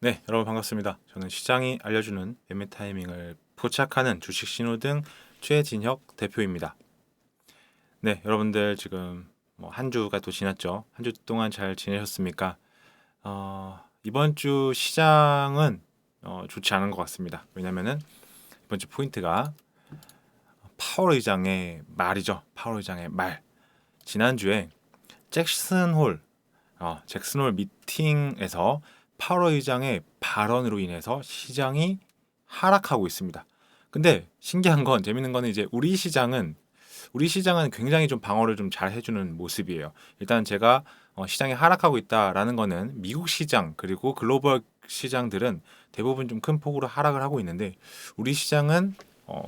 네, 여러분 반갑습니다. 저는 시장이 알려주는 매매 타이밍을 포착하는 주식 신호등 최진혁 대표입니다. 네, 여러분들 지금 한 주가 또 지났죠. 한 주 동안 잘 지내셨습니까? 이번 주 시장은 좋지 않은 것 같습니다. 왜냐면은 이번 주 포인트가 파월 의장의 말이죠. 파월 의장의 말. 지난주에 잭슨홀 미팅에서 파월 의장의 발언으로 인해서 시장이 하락하고 있습니다. 근데 신기한 건 재밌는 거는 이제 우리 시장은 굉장히 좀 방어를 좀 잘 해주는 모습이에요. 일단 제가 시장이 하락하고 있다라는 거는 미국 시장 그리고 글로벌 시장들은 대부분 좀 큰 폭으로 하락을 하고 있는데 우리 시장은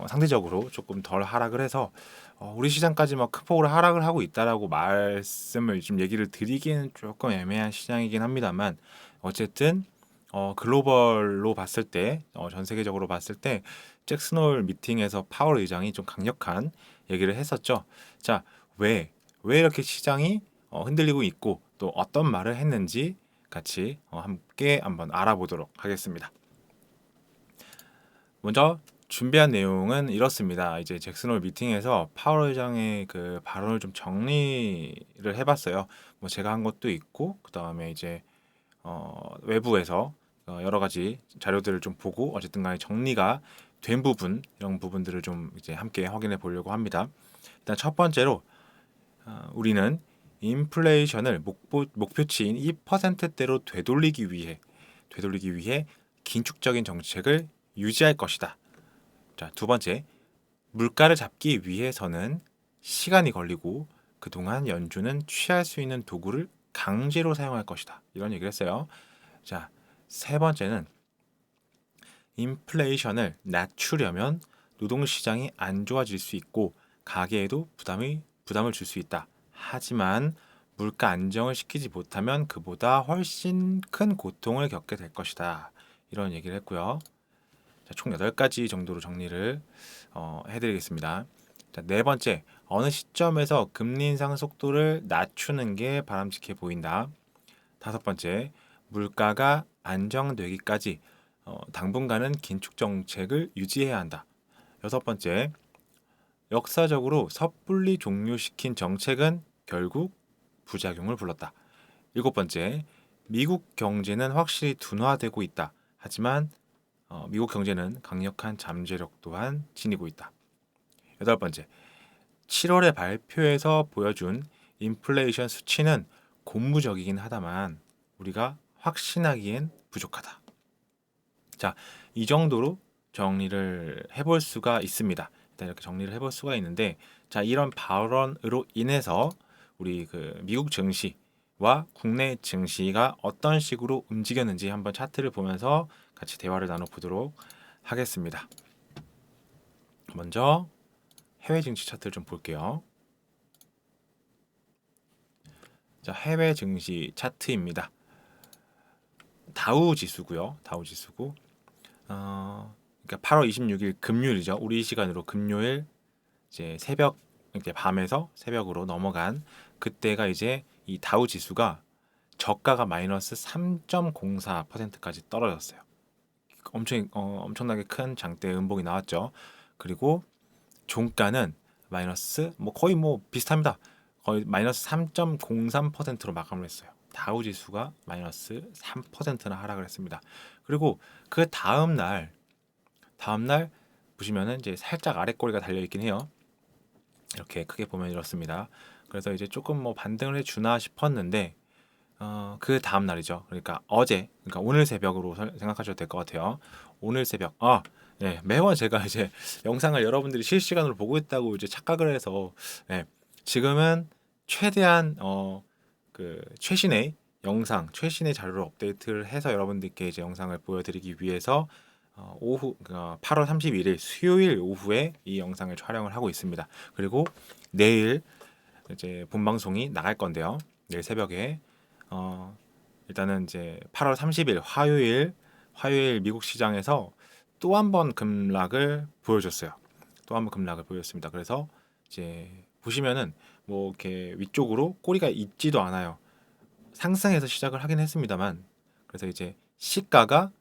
상대적으로 조금 덜 하락을 해서 우리 시장까지 막 큰 폭으로 하락을 하고 있다라고 말씀을 좀 얘기를 드리기는 조금 애매한 시장이긴 합니다만 어쨌든 글로벌로 봤을 때, 전 세계적으로 봤을 때 잭슨홀 미팅에서 파월 의장이 좀 강력한 얘기를 했었죠. 자, 왜 이렇게 시장이 흔들리고 있고 또 어떤 말을 했는지 같이 함께 한번 알아보도록 하겠습니다. 먼저 준비한 내용은 이렇습니다. 이제 잭슨홀 미팅에서 파월 의장의 그 발언을 좀 정리를 해봤어요. 뭐 제가 한 것도 있고 그 다음에 이제 외부에서 여러 가지 자료들을 좀 보고 어쨌든 간에 정리가 된 부분 이런 부분들을 좀 이제 함께 확인해 보려고 합니다. 일단 첫 번째로 우리는 인플레이션을 목표치인 2%대로 되돌리기 위해 긴축적인 정책을 유지할 것이다. 자, 두 번째, 물가를 잡기 위해서는 시간이 걸리고 그동안 연준은 취할 수 있는 도구를 강제로 사용할 것이다. 이런 얘기를 했어요. 자, 세 번째는 인플레이션을 낮추려면 노동시장이 안 좋아질 수 있고 가계에도 부담을 줄 수 있다. 하지만 물가 안정을 시키지 못하면 그보다 훨씬 큰 고통을 겪게 될 것이다. 이런 얘기를 했고요. 자, 총 8가지 정도로 정리를 해드리겠습니다. 자, 네 번째, 어느 시점에서 금리 인상 속도를 낮추는 게 바람직해 보인다. 다섯 번째, 물가가 안정되기까지 당분간은 긴축 정책을 유지해야 한다. 여섯 번째, 역사적으로 섣불리 종료시킨 정책은 결국 부작용을 불렀다. 일곱 번째, 미국 경제는 확실히 둔화되고 있다. 하지만 미국 경제는 강력한 잠재력 또한 지니고 있다. 여덟 번째, 7월의 발표에서 보여준 인플레이션 수치는 고무적이긴 하다만 우리가 확신하기엔 부족하다. 자, 이 정도로 정리를 해볼 수가 있습니다. 일단 이렇게 정리를 해볼 수가 있는데, 자, 이런 발언으로 인해서 우리 그 미국 증시와 국내 증시가 어떤 식으로 움직였는지 한번 차트를 보면서 같이 대화를 나눠보도록 하겠습니다. 먼저 해외 증시 차트를 좀 볼게요. 자, 해외 증시 차트입니다. 다우 지수고요. 다우 지수고 그러니까 8월 26일 금요일이죠. 우리 시간으로 금요일 이제 새벽 이렇게 밤에서 새벽으로 넘어간 그때가 이제 이 다우 지수가 저가가 마이너스 3.04%까지 떨어졌어요. 엄청나게 큰 장대 음봉이 나왔죠. 그리고 종가는 마이너스 거의 비슷합니다. 거의 마이너스 3.03%로 마감을 했어요. 다우 지수가 마이너스 3%나 하락을 했습니다. 그리고 그 다음 날 보시면은 이제 살짝 아래 꼬리가 달려 있긴 해요. 이렇게 크게 보면 이렇습니다. 그래서 이제 조금 반등을 해주나 싶었는데 그 다음 날이죠. 그러니까 그러니까 오늘 새벽으로 생각하셔도 될 것 같아요. 오늘 새벽. 네, 매번 제가 이제 영상을 여러분들이 실시간으로 보고 있다고 이제 착각을 해서 네, 지금은 최대한 그 최신의 최신의 자료를 업데이트를 해서 여러분들께 이제 영상을 보여드리기 위해서 오후 8월 31일 수요일 오후에 이 영상을 촬영을 하고 있습니다. 그리고 내일 이제 본 방송이 나갈 건데요. 내일 새벽에 일단은 이제 8월 30일 화요일 미국 시장에서 또 한 번 급락을 보여줬어요. 또 한 번 급락을 보였습니다. 그래서 이제 보시면은 이렇게 위쪽으로 꼬리가 있지도 않아요. 상승해서 시작을 하긴 했습니다만 그래서 이제 시가가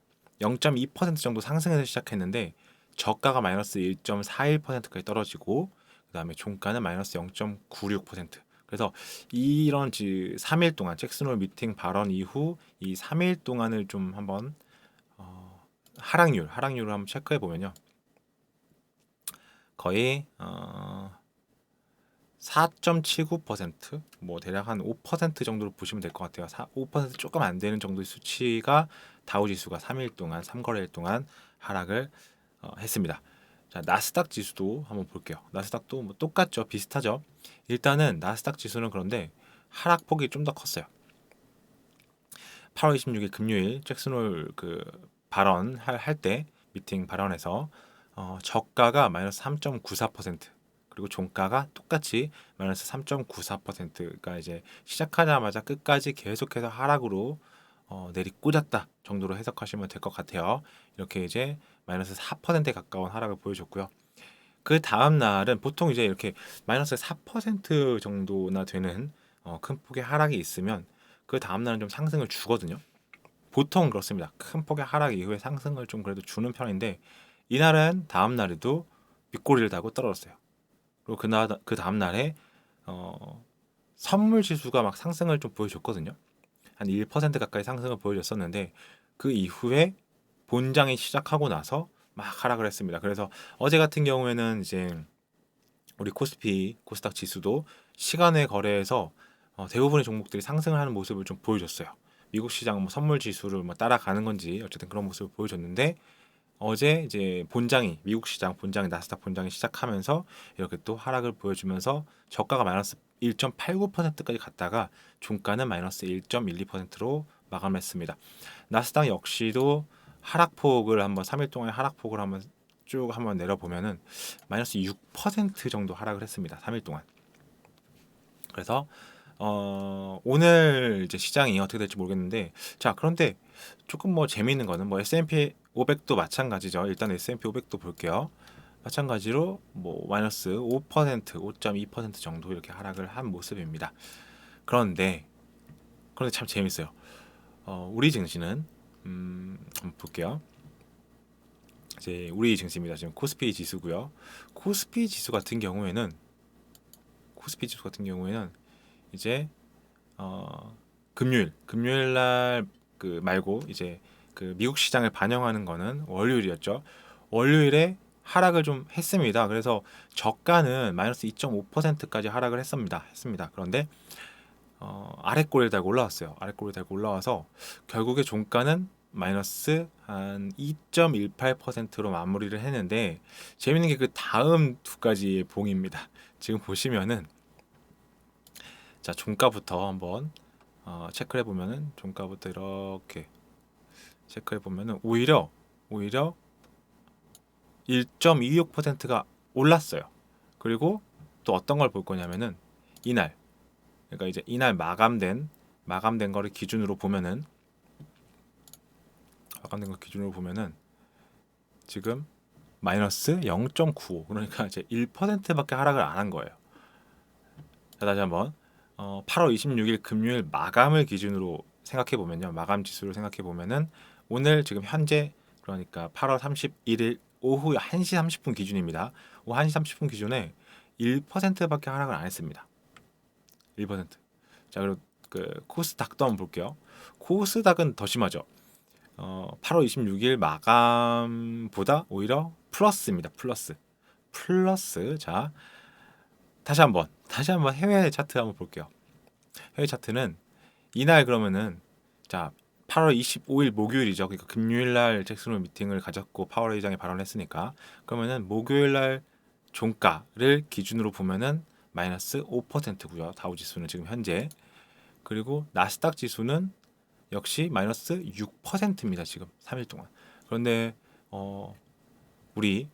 0.2% 정도 상승해서 시작했는데 저가가 마이너스 1.41%까지 떨어지고 그다음에 종가는 마이너스 0.96%. 그래서 이런 3일 동안 잭슨홀 미팅 발언 이후 이 3일 동안을 좀 한번 하락률을 한번 체크해 보면요. 거의 4.79%, 뭐 대략 한 5% 정도로 보시면 될 것 같아요. 5% 조금 안 되는 정도의 수치가 다우 지수가 3일 동안 3거래일 동안 하락을 했습니다. 자, 나스닥 지수도 한번 볼게요. 나스닥도 뭐 똑같죠. 비슷하죠. 일단은 나스닥 지수는 그런데 하락폭이 좀 더 컸어요. 8월 26일 금요일 잭슨홀 그 발언 할 때 미팅 발언에서 저가가 마이너스 3.94%, 그리고 종가가 똑같이 마이너스 3.94%가 이제 시작하자마자 끝까지 계속해서 하락으로 내리꽂았다 정도로 해석하시면 될 것 같아요. 이렇게 이제 마이너스 4%에 가까운 하락을 보여줬고요. 그 다음 날은 보통 이제 이렇게 마이너스 4% 정도나 되는 큰 폭의 하락이 있으면 그 다음 날은 좀 상승을 주거든요. 보통 그렇습니다. 큰 폭의 하락 이후에 상승을 좀 그래도 주는 편인데 이날은 다음 날에도 윗꼬리를 달고 떨어졌어요. 그리고 그 다음 날에 선물 지수가 막 상승을 좀 보여줬거든요. 한 1% 가까이 상승을 보여줬었는데 그 이후에 본장이 시작하고 나서 막 하락을 했습니다. 그래서 어제 같은 경우에는 이제 우리 코스닥 지수도 시간외 거래에서 대부분의 종목들이 상승을 하는 모습을 좀 보여줬어요. 미국 시장 뭐 선물 지수를 뭐 따라가는 건지 어쨌든 그런 모습을 보여줬는데 어제 이제 미국 시장 본장이 나스닥 본장이 시작하면서 이렇게 또 하락을 보여주면서 저가가 마이너스 1.89%까지 갔다가 종가는 마이너스 1.12%로 마감했습니다. 나스닥 역시도 하락폭을 한번 3일 동안의 하락폭을 한번 쭉 한번 내려보면은 마이너스 6% 정도 하락을 했습니다. 3일 동안. 그래서 오늘 이제 시장이 어떻게 될지 모르겠는데, 자, 그런데 조금 뭐 재미있는 거는 뭐 S&P 500도 마찬가지죠. 일단 S&P 500도 볼게요. 마찬가지로 뭐 마이너스 5%, 5.2% 정도 이렇게 하락을 한 모습입니다. 그런데 참 재밌어요. 우리 증시는 한번 볼게요. 이제 우리 증시입니다. 지금 코스피 지수고요. 코스피 지수 같은 경우에는 이제 금요일 날 그 말고 이제 그 미국 시장을 반영하는 거는 월요일이었죠. 월요일에 하락을 좀 했습니다. 그래서 저가는 마이너스 2.5%까지 하락을 했습니다. 그런데 아랫꼬리를 달고 올라왔어요. 아랫꼬리를 달고 올라와서 결국에 종가는 마이너스 한 2.18%로 마무리를 했는데 재밌는 게 그 다음 두 가지의 봉입니다. 지금 보시면은 자, 종가부터 한번 체크해 보면은 종가부터 이렇게 체크해 보면은 오히려 1.26%가 올랐어요. 그리고 또 어떤 걸 볼 거냐면은 이날, 그러니까 이제 이날 마감된 거를 기준으로 보면은 지금 마이너스 0.95, 그러니까 이제 1%밖에 하락을 안 한 거예요. 자, 다시 한번 8월 26일 금요일 마감을 기준으로 생각해 보면요. 마감 지수를 생각해 보면은 오늘 지금 현재 그러니까 8월 31일 오후 1시 30분 기준입니다. 오후 1시 30분 기준에 1%밖에 하락을 안 했습니다. 1%. 자, 그리고 그 코스닥도 한번 볼게요. 코스닥은 더 심하죠. 8월 26일 마감보다 오히려 플러스입니다. 플러스. 자, 다시 한번 해외 차트 한번 볼게요. 해외 차트는 이날 그러면은 자 8월 25일 목요일이죠. 그러니까 금요일 날 잭슨홀 미팅을 가졌고 파월 의장이 발언했으니까 그러면은 목요일 날 종가를 기준으로 보면은 마이너스 5%고요. 다우 지수는 지금 현재. 그리고 나스닥 지수는 역시 마이너스 6%입니다. 지금 3일 동안. 그런데 우리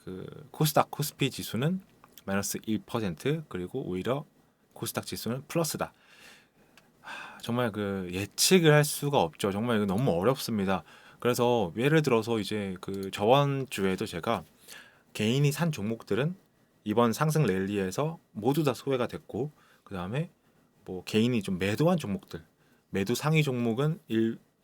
그 코스피 지수는 마이너스 1%, 그리고 오히려 코스닥 지수는 플러스다. 정말 그 예측을 할 수가 없죠. 정말 이거 너무 어렵습니다. 그래서 예를 들어서 이제 그 저번 주에도 제가 개인이 산 종목들은 이번 상승 랠리에서 모두 다 소외가 됐고, 그 다음에 뭐 개인이 좀 매도한 종목들, 매도 상위 종목은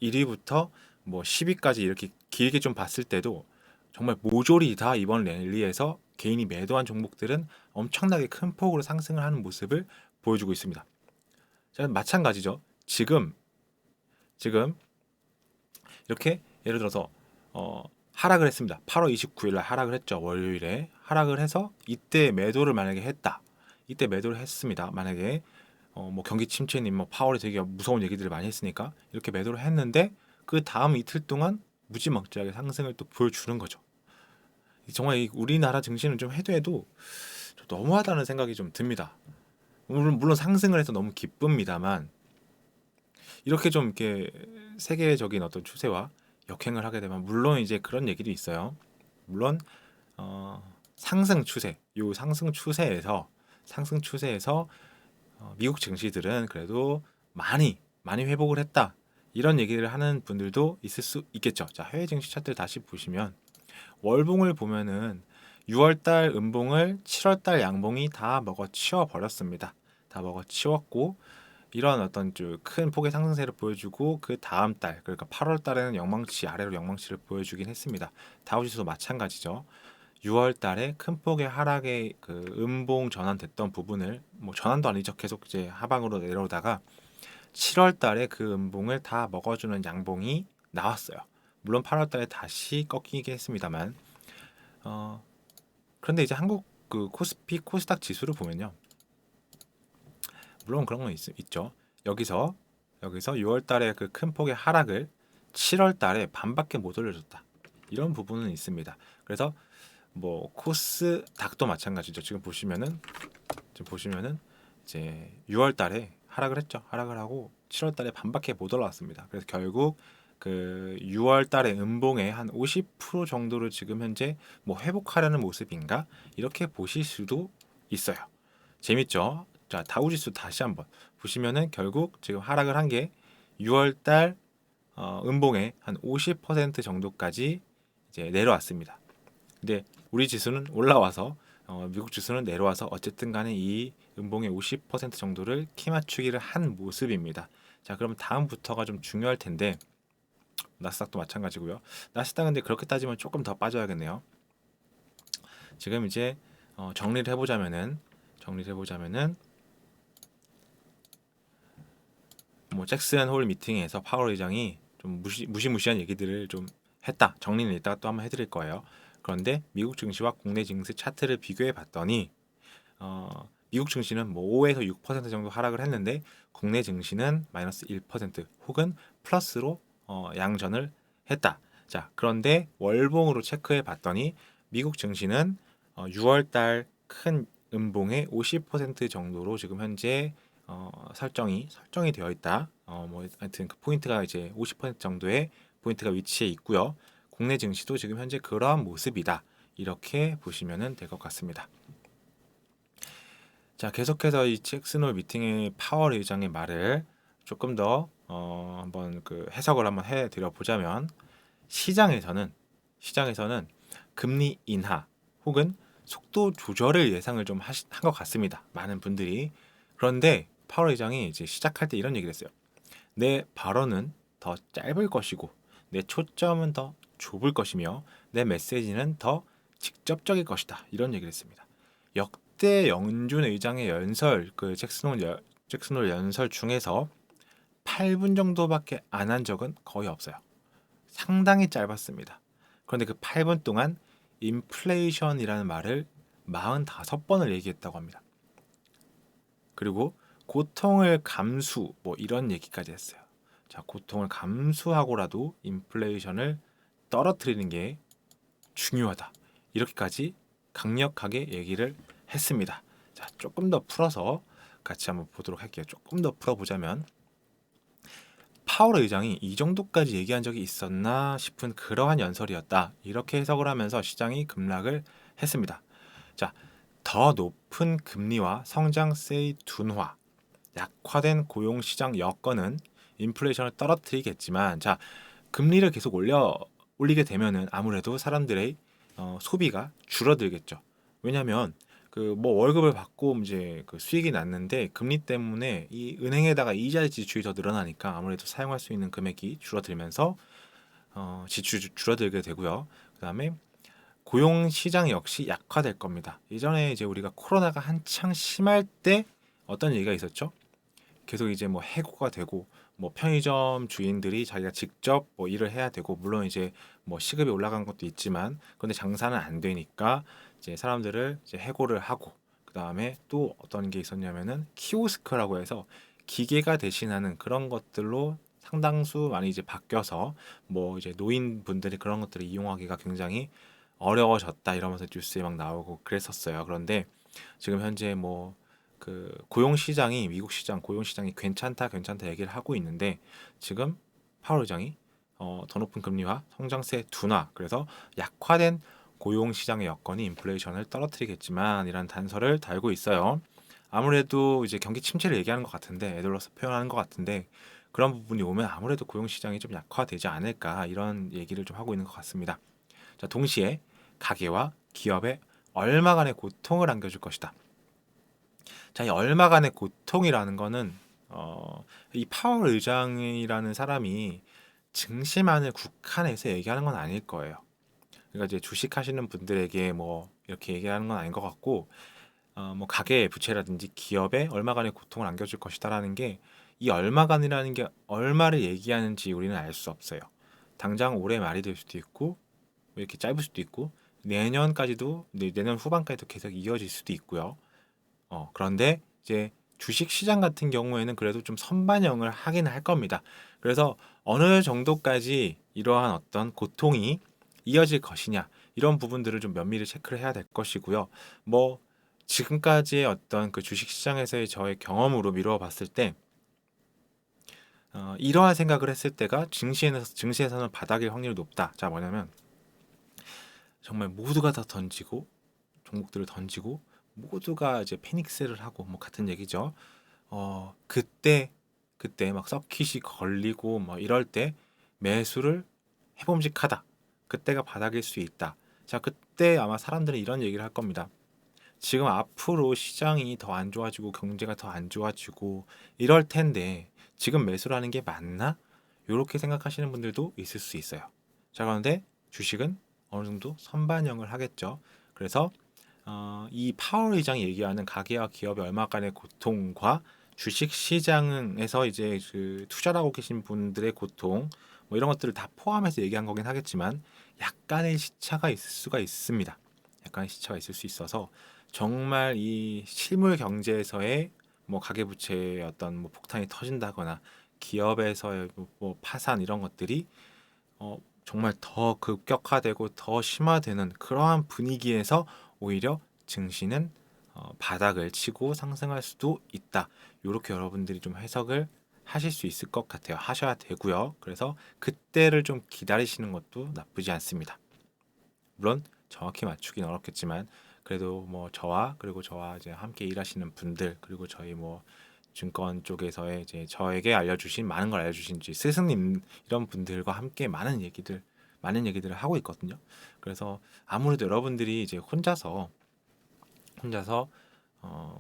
1위부터 뭐 10위까지 이렇게 길게 좀 봤을 때도 정말 모조리 다 이번 랠리에서 개인이 매도한 종목들은 엄청나게 큰 폭으로 상승을 하는 모습을 보여주고 있습니다. 자, 마찬가지죠. 지금 이렇게 예를 들어서 하락을 했습니다. 8월 29일 날 하락을 했죠. 월요일에 하락을 해서 이때 매도를 만약에 했다. 이때 매도를 했습니다. 만약에 뭐 경기 침체님 뭐 파월이 되게 무서운 얘기들을 많이 했으니까 이렇게 매도를 했는데 그 다음 이틀 동안 무지막지하게 상승을 또 보여주는 거죠. 정말 이 우리나라 증시는 좀 해도 좀 너무하다는 생각이 좀 듭니다. 물론 상승을 해서 너무 기쁩니다만 이렇게 좀 이렇게 세계적인 어떤 추세와 역행을 하게 되면 물론 이제 그런 얘기도 있어요. 물론 상승 추세, 요 상승 추세에서 미국 증시들은 그래도 많이 회복을 했다. 이런 얘기를 하는 분들도 있을 수 있겠죠. 자, 해외 증시 차트를 다시 보시면 월봉을 보면은 6월달 음봉을 7월달 양봉이 다 먹어치워 버렸습니다. 다 먹어치웠고 이런 어떤 큰 폭의 상승세를 보여주고 그 다음 달 그러니까 8월 달에는 영망치 아래로 영망치를 보여주긴 했습니다. 다우지수도 마찬가지죠. 6월 달에 큰 폭의 하락의 그 음봉 전환됐던 부분을 뭐 전환도 아니죠. 계속 이제 하방으로 내려오다가 7월 달에 그 음봉을 다 먹어주는 양봉이 나왔어요. 물론 8월 달에 다시 꺾이게 했습니다만 그런데 이제 한국 그 코스피 코스닥 지수를 보면요. 물론 그런 건 있죠. 여기서 6월 달에 그 큰 폭의 하락을 7월 달에 반밖에 못 올려줬다. 이런 부분은 있습니다. 그래서 뭐 코스닥도 마찬가지죠. 지금 보시면은 이제 6월 달에 하락을 했죠. 하락을 하고 7월 달에 반밖에 못 올라왔습니다. 그래서 결국 그 6월 달에 음봉의 한 50% 정도를 지금 현재 뭐 회복하려는 모습인가 이렇게 보실 수도 있어요. 재밌죠? 자, 다우지수 다시 한번 보시면은 결국 지금 하락을 한 게 6월 달 음봉의 한 50% 정도까지 이제 내려왔습니다. 근데 우리 지수는 올라와서 미국 지수는 내려와서 어쨌든 간에 이 음봉의 50% 정도를 키 맞추기를 한 모습입니다. 자, 그럼 다음부터가 좀 중요할 텐데 나스닥도 마찬가지고요. 나스닥은 근데 그렇게 따지면 조금 더 빠져야겠네요. 지금 이제 정리를 해보자면은 뭐 잭슨 홀 미팅에서 파월 의장이 좀 무시무시한 얘기들을 좀 했다. 정리는 이따가 또 한번 해드릴 거예요. 그런데 미국 증시와 국내 증시 차트를 비교해 봤더니 미국 증시는 뭐 5에서 6% 정도 하락을 했는데 국내 증시는 마이너스 1% 혹은 플러스로 양전을 했다. 자, 그런데 월봉으로 체크해 봤더니 미국 증시는 6월 달 큰 음봉의 50% 정도로 지금 현재 설정이 되어 있다. 뭐 하여튼 그 포인트가 이제 50% 정도의 포인트가 위치해 있고요. 국내 증시도 지금 현재 그러한 모습이다. 이렇게 보시면 될 것 같습니다. 자, 계속해서 이 잭슨홀 미팅의 파월 의장의 말을 조금 더 한번 그 해석을 한번 해드려 보자면 시장에서는 금리 인하 혹은 속도 조절을 예상을 좀 한 것 같습니다. 많은 분들이. 그런데 파월 의장이 이제 시작할 때 이런 얘기를 했어요. 내 발언은 더 짧을 것이고 내 초점은 더 좁을 것이며 내 메시지는 더 직접적일 것이다. 이런 얘기를 했습니다. 역대 영준 의장의 연설, 그 잭슨홀 연설 중에서 8분 정도밖에 안 한 적은 거의 없어요. 상당히 짧았습니다. 그런데 그 8분 동안 인플레이션이라는 말을 45번을 얘기했다고 합니다. 그리고 고통을 감수 뭐 이런 얘기까지 했어요. 자, 고통을 감수하고라도 인플레이션을 떨어뜨리는 게 중요하다. 이렇게까지 강력하게 얘기를 했습니다. 자, 조금 더 풀어서 같이 한번 보도록 할게요. 조금 더 풀어보자면 파월 의장이 이 정도까지 얘기한 적이 있었나 싶은 그러한 연설이었다. 이렇게 해석을 하면서 시장이 급락을 했습니다. 자, 더 높은 금리와 성장세의 둔화, 약화된 고용시장 여건은 인플레이션을 떨어뜨리겠지만, 자, 금리를 계속 올리게 되면은 아무래도 사람들의 소비가 줄어들겠죠. 왜냐하면 그 그 뭐 월급을 받고 이제 그 수익이 났는데 금리 때문에 이 은행에다가 이자 지출이 더 늘어나니까 아무래도 사용할 수 있는 금액이 줄어들면서 지출이 줄어들게 되고요. 그다음에 고용 시장 역시 약화될 겁니다. 예전에 이제 우리가 코로나가 한창 심할 때 어떤 얘기가 있었죠? 계속 이제 뭐 해고가 되고 뭐 편의점 주인들이 자기가 직접 뭐 일을 해야 되고 물론 이제 뭐 시급이 올라간 것도 있지만 근데 장사는 안 되니까 이제 사람들을 이제 해고를 하고 그다음에 또 어떤 게 있었냐면은 키오스크라고 해서 기계가 대신하는 그런 것들로 상당수 많이 이제 바뀌어서 뭐 이제 노인분들이 그런 것들을 이용하기가 굉장히 어려워졌다 이러면서 뉴스에 막 나오고 그랬었어요. 그런데 지금 현재 뭐 그 고용 시장이 미국 시장 고용 시장이 괜찮다 얘기를 하고 있는데 지금 파월 의장이 더 높은 금리와 성장세 둔화 그래서 약화된 고용 시장의 여건이 인플레이션을 떨어뜨리겠지만 이란 단서를 달고 있어요. 아무래도 이제 경기 침체를 얘기하는 것 같은데 애들로서 표현하는 것 같은데 그런 부분이 오면 아무래도 고용 시장이 좀 약화되지 않을까 이런 얘기를 좀 하고 있는 것 같습니다. 자, 동시에 가계와 기업에 얼마간의 고통을 안겨줄 것이다. 자, 이 얼마간의 고통이라는 거는 이 파월 의장이라는 사람이 증시만을 국한해서 얘기하는 건 아닐 거예요. 그러니까 이제 주식하시는 분들에게 뭐 이렇게 얘기하는 건 아닌 것 같고 뭐 가계 부채라든지 기업에 얼마간의 고통을 안겨줄 것이다라는 게 이 얼마간이라는 게 얼마를 얘기하는지 우리는 알 수 없어요. 당장 올해 말이 될 수도 있고 뭐 이렇게 짧을 수도 있고 내년까지도 내년 후반까지도 계속 이어질 수도 있고요. 그런데 이제 주식 시장 같은 경우에는 그래도 좀 선반영을 하긴 할 겁니다. 그래서 어느 정도까지 이러한 어떤 고통이 이어질 것이냐 이런 부분들을 좀 면밀히 체크를 해야 될 것이고요. 뭐 지금까지의 어떤 그 주식 시장에서의 저의 경험으로 미루어 봤을 때 이러한 생각을 했을 때가 증시에서는 바닥일 확률이 높다. 자, 뭐냐면 정말 모두가 다 던지고 종목들을 던지고 모두가 이제 패닉셀을 하고 뭐 같은 얘기죠. 그때 막 서킷이 걸리고 뭐 이럴 때 매수를 해봄직하다. 그때가 바닥일 수 있다. 자, 그때 아마 사람들은 이런 얘기를 할 겁니다. 지금 앞으로 시장이 더 안 좋아지고 경제가 더 안 좋아지고 이럴 텐데 지금 매수를 하는 게 맞나? 이렇게 생각하시는 분들도 있을 수 있어요. 자, 그런데 주식은 어느 정도 선반영을 하겠죠. 그래서 이 파월 의장이 얘기하는 가계와 기업의 얼마간의 고통과 주식 시장에서 이제 그 투자를 하고 계신 분들의 고통 뭐 이런 것들을 다 포함해서 얘기한 거긴 하겠지만 약간의 시차가 있을 수가 있습니다. 약간의 시차가 있을 수 있어서 정말 이 실물 경제에서의 뭐 가계부채의 어떤 뭐 폭탄이 터진다거나 기업에서의 뭐 파산 이런 것들이 정말 더 급격화되고 더 심화되는 그러한 분위기에서 오히려 증시는 바닥을 치고 상승할 수도 있다. 이렇게 여러분들이 좀 해석을 하실 수 있을 것 같아요. 하셔야 되고요. 그래서 그때를 좀 기다리시는 것도 나쁘지 않습니다. 물론 정확히 맞추긴 어렵겠지만 그래도 뭐 저와 그리고 저와 이제 함께 일하시는 분들 그리고 저희 뭐 증권 쪽에서의 이제 저에게 알려주신 많은 걸 알려주신 이제 스승님 이런 분들과 함께 많은 얘기들을 하고 있거든요. 그래서 아무래도 여러분들이 이제 혼자서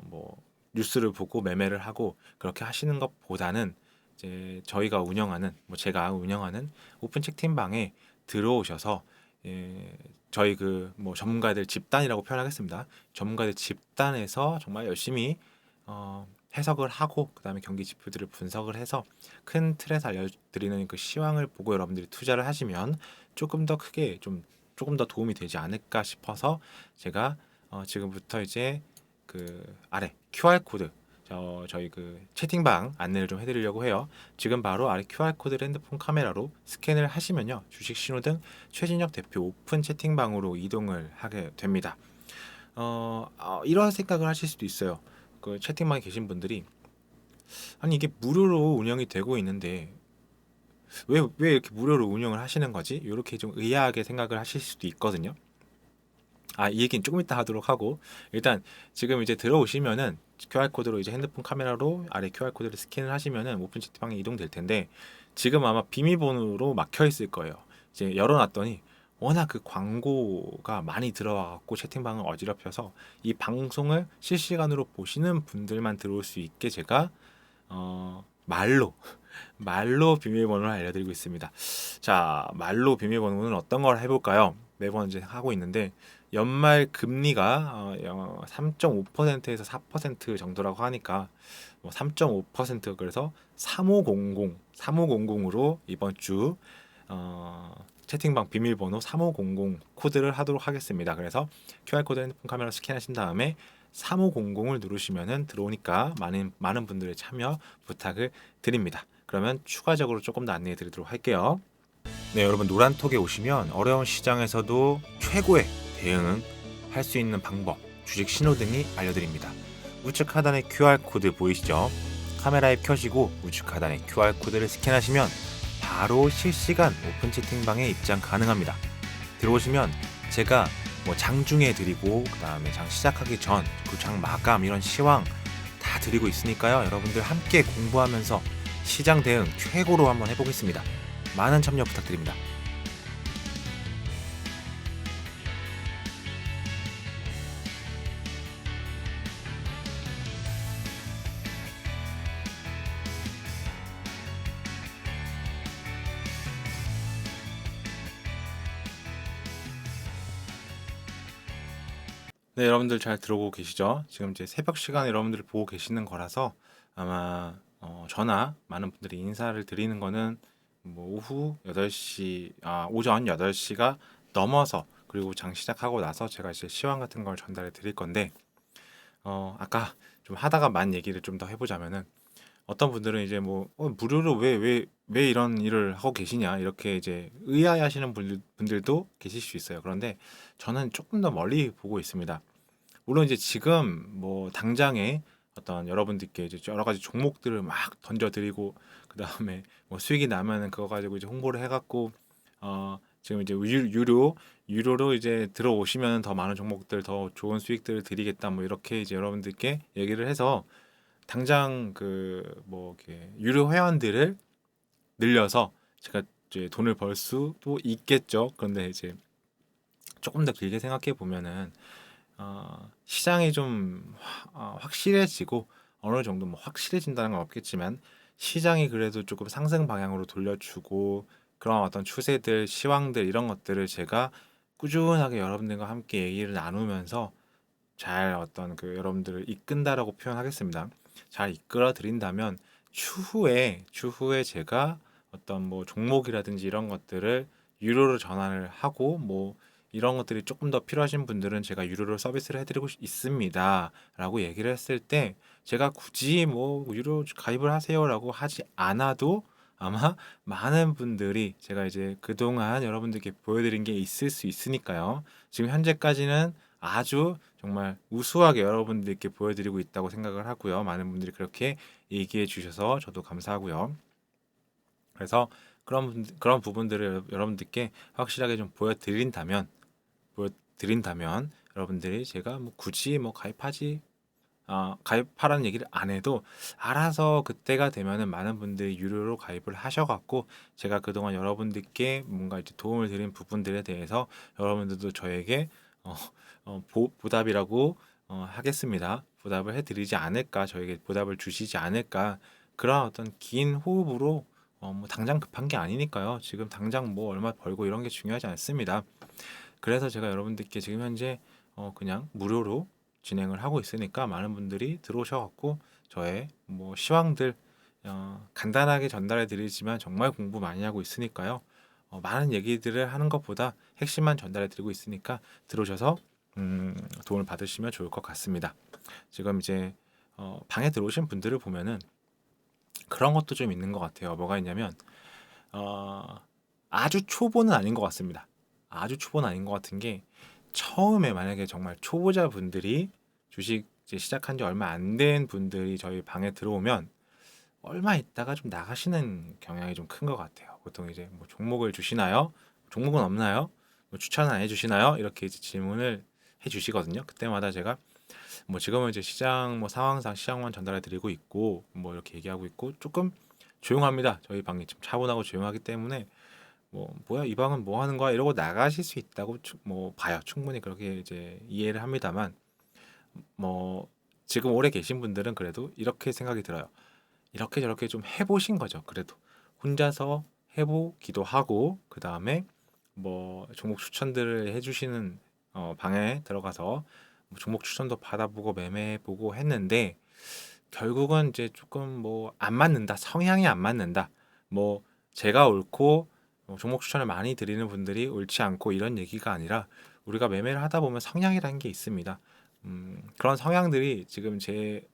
뭐 뉴스를 보고 매매를 하고 그렇게 하시는 것보다는 이제 저희가 운영하는 뭐 제가 운영하는 오픈 채팅방에 들어오셔서 저희 그 뭐 전문가들 집단이라고 표현하겠습니다. 전문가들 집단에서 정말 열심히 해석을 하고 그다음에 경기 지표들을 분석을 해서 큰 틀에서 알려드리는 그 시황을 보고 여러분들이 투자를 하시면 조금 더 크게 조금 더 도움이 되지 않을까 싶어서 제가 지금부터 이제 그 아래 QR 코드 저희 그 채팅방 안내를 좀 해드리려고 해요. 지금 바로 아래 QR 코드를 핸드폰 카메라로 스캔을 하시면요 주식 신호등 최진혁 대표 오픈 채팅방으로 이동을 하게 됩니다. 이런 생각을 하실 수도 있어요. 그 채팅방에 계신 분들이 아니 이게 무료로 운영이 되고 있는데 왜 이렇게 무료로 운영을 하시는 거지? 이렇게 좀 의아하게 생각을 하실 수도 있거든요. 이 얘기는 조금 이따 하도록 하고 일단 지금 이제 들어오시면은 QR 코드로 이제 핸드폰 카메라로 아래 QR 코드를 스캔을 하시면은 오픈 채팅방에 이동될 텐데 지금 아마 비밀번호로 막혀 있을 거예요. 이제 열어놨더니 워낙 그 광고가 많이 들어와 갖고 채팅방을 어지럽혀서 이 방송을 실시간으로 보시는 분들만 들어올 수 있게 제가 말로 비밀번호를 알려드리고 있습니다. 자, 말로 비밀번호는 어떤 걸 해볼까요? 매번 이제 하고 있는데 연말 금리가 3.5%에서 4% 정도라고 하니까 뭐 3.5% 그래서 3500으로 이번 주 채팅방 비밀번호 3500 코드를 하도록 하겠습니다. 그래서 QR코드 핸드폰 카메라 스캔하신 다음에 3500을 누르시면은 들어오니까 많은 분들의 참여 부탁을 드립니다. 그러면 추가적으로 조금 더 안내해 드리도록 할게요. 네, 여러분 노란톡에 오시면 어려운 시장에서도 최고의 대응할 수 있는 방법, 주식 신호등이 알려드립니다. 우측 하단에 QR코드 보이시죠? 카메라 앱 켜시고 우측 하단에 QR코드를 스캔하시면 바로 실시간 오픈 채팅방에 입장 가능합니다. 들어오시면 제가 뭐 장중에 드리고 그 다음에 장 시작하기 전, 그 장 마감 이런 시황 다 드리고 있으니까요. 여러분들 함께 공부하면서 시장 대응 최고로 한번 해보겠습니다. 많은 참여 부탁드립니다. 네, 여러분들 잘 들어오고 계시죠? 지금 이제 새벽 시간에 여러분들 보고 계시는 거라서 아마 저나 많은 분들이 인사를 드리는 거는 뭐 오후 8시, 오전 8시가 넘어서 그리고 장 시작하고 나서 제가 이제 시황 같은 걸 전달해 드릴 건데 아까 좀 하다가 만 얘기를 좀 더 해보자면은 어떤 분들은 이제 뭐 무료로 왜 이런 일을 하고 계시냐 이렇게 이제 의아해하시는 분들도 계실 수 있어요. 그런데 저는 조금 더 멀리 보고 있습니다. 물론 이제 지금 뭐 당장에 어떤 여러분들께 이제 여러 가지 종목들을 막 던져드리고 그 다음에 뭐 수익이 나면은 그거 가지고 이제 홍보를 해갖고 지금 이제 유료로 이제 들어오시면 더 많은 종목들 더 좋은 수익들을 드리겠다 뭐 이렇게 이제 여러분들께 얘기를 해서 당장 그 뭐 이렇게 유료 회원들을 늘려서 제가 이제 돈을 벌 수도 있겠죠. 그런데 이제 조금 더 길게 생각해 보면은 시장이 좀 확실해지고 어느 정도 뭐 확실해진다는 건 없겠지만 시장이 그래도 조금 상승 방향으로 돌려주고 그런 어떤 추세들, 시황들 이런 것들을 제가 꾸준하게 여러분들과 함께 얘기를 나누면서 잘 어떤 그 여러분들을 이끈다라고 표현하겠습니다. 잘 이끌어 드린다면 추후에 제가 어떤 뭐 종목이라든지 이런 것들을 유료로 전환을 하고 뭐 이런 것들이 조금 더 필요하신 분들은 제가 유료로 서비스를 해드리고 있습니다라고 얘기를 했을 때 제가 굳이 뭐 유료 가입을 하세요라고 하지 않아도 아마 많은 분들이 제가 이제 그동안 여러분들께 보여드린 게 있을 수 있으니까요. 지금 현재까지는 아주 정말 우수하게 여러분들께 보여드리고 있다고 생각을 하고요. 많은 분들이 그렇게 얘기해 주셔서 저도 감사하고요. 그래서 그런 부분들을 여러분들께 확실하게 좀 보여드린다면 여러분들이 제가 뭐 굳이 뭐 가입하라는 얘기를 안 해도 알아서 그때가 되면은 많은 분들이 유료로 가입을 하셔갖고 제가 그동안 여러분들께 뭔가 이제 도움을 드린 부분들에 대해서 여러분들도 저에게 어, 보답이라고 하겠습니다. 보답을 해드리지 않을까, 저에게 보답을 주시지 않을까 그런 어떤 긴 호흡으로 뭐 당장 급한 게 아니니까요. 지금 당장 뭐 얼마 벌고 이런 게 중요하지 않습니다. 그래서 제가 여러분들께 지금 현재 그냥 무료로 진행을 하고 있으니까 많은 분들이 들어오셔갖고 저의 뭐 시황들 간단하게 전달해 드리지만 정말 공부 많이 하고 있으니까요. 많은 얘기들을 하는 것보다 핵심만 전달해 드리고 있으니까 들어오셔서 도움을 받으시면 좋을 것 같습니다. 지금 이제 방에 들어오신 분들을 보면은 그런 것도 좀 있는 것 같아요. 뭐가 있냐면 어, 아주 초보는 아닌 것 같습니다. 아주 초보는 아닌 것 같은 게 처음에 만약에 정말 초보자 분들이 주식 이제 시작한 지 얼마 안 된 분들이 저희 방에 들어오면 얼마 있다가 좀 나가시는 경향이 좀 큰 것 같아요. 보통 이제 뭐 종목을 주시나요? 종목은 없나요? 뭐 추천 안 해주시나요? 이렇게 이제 질문을 해주시거든요. 그때마다 제가 뭐 지금은 이제 시장 뭐 상황상 시장만 전달해 드리고 있고 뭐 이렇게 얘기하고 있고 조금 조용합니다. 저희 방이 좀 차분하고 조용하기 때문에 뭐 뭐야 이 방은 뭐 하는 거야 이러고 나가실 수 있다고 뭐 봐요. 충분히 그렇게 이제 이해를 합니다만 뭐 지금 오래 계신 분들은 그래도 이렇게 생각이 들어요. 이렇게 저렇게 좀 해보신 거죠. 그래도 혼자서 해보기도 하고 그 다음에 뭐 종목 추천들을 해주시는 방에 들어가서 뭐 종목 추천도 받아보고 매매해보고 했는데 결국은 이제 조금 뭐 안 맞는다, 성향이 안 맞는다, 뭐 제가 옳고 종목 추천을 많이 드리는 분들이 옳지 않고 이런 얘기가 아니라 우리가 매매를 하다 보면 성향이라는 게 있습니다. 그런 성향들이 지금 제